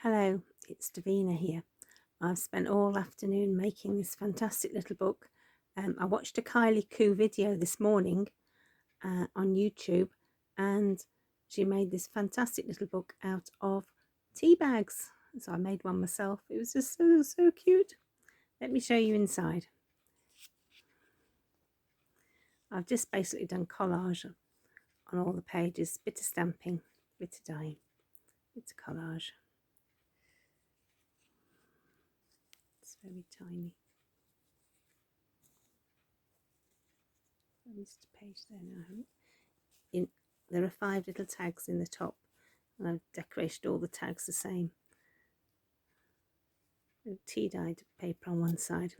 Hello, it's Davina here. I've spent all afternoon making this fantastic little book. I watched a Kylie Koo video this morning on YouTube, and she made this fantastic little book out of tea bags. So I made one myself. It was just so cute. Let me show you inside. I've just basically done collage on all the pages, bit of stamping, bit of dyeing, bit of collage. It's very tiny. I missed a page there now. There are 5 little tags in the top, and I've decorated all the tags the same. Tea dyed paper on one side,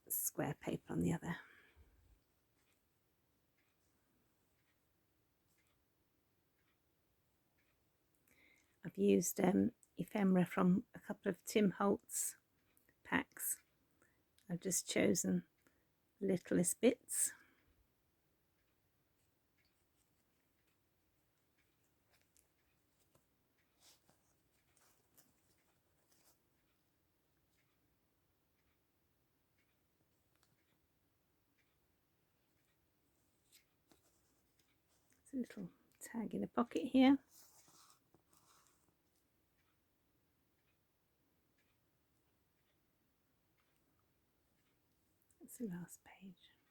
square paper on the other. I've used ephemera from a couple of Tim Holtz packs. I've just chosen the littlest bits. There's a little tag in a pocket here. That's the last page.